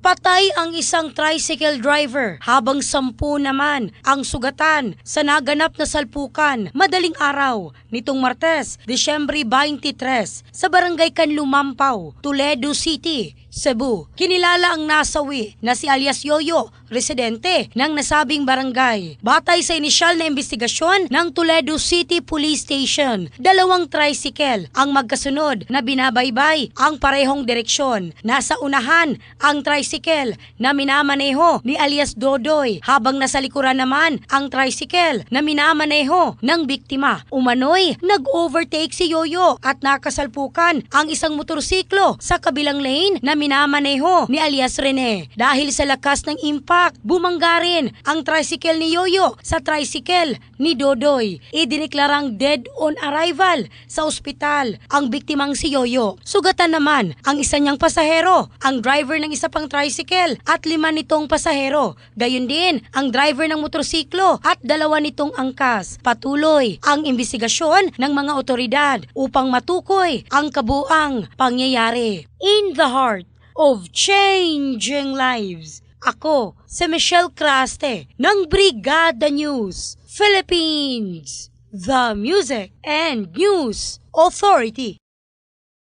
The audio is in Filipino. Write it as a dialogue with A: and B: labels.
A: Patay ang isang tricycle driver habang 10 naman ang sugatan sa naganap na salpukan madaling araw nitong Martes, Disyembre 23 sa Barangay Canlumampaw, Toledo City, Cebu. Kinilala ang nasawi na si alias Yoyo, residente ng nasabing barangay. Batay sa inisyal na investigasyon ng Toledo City Police Station, 2 tricycle ang magkasunod na binabaybay ang parehong direksyon. Nasa unahan ang tricycle na minamaneho ni alias Dodoy habang nasa likuran naman ang tricycle na minamaneho ng biktima. Umano'y nag-overtake si Yoyo at nakasalpukan ang isang motorsiklo sa kabilang lane na minamaneho ni alias Rene. Dahil sa lakas ng impact, bumangga rin ang tricycle ni Yoyo sa tricycle ni Dodoy. Idineklarang dead on arrival sa ospital ang biktimang si Yoyo. Sugatan naman ang isa niyang pasahero, ang driver ng isa pang tricycle at 5 nitong pasahero. Gayon din ang driver ng motorsiklo at 2 nitong angkas. Patuloy ang investigasyon ng mga otoridad upang matukoy ang kabuang pangyayari. In the heart of changing lives, ako si Michelle Craste ng Brigada News Philippines, the Music and News Authority.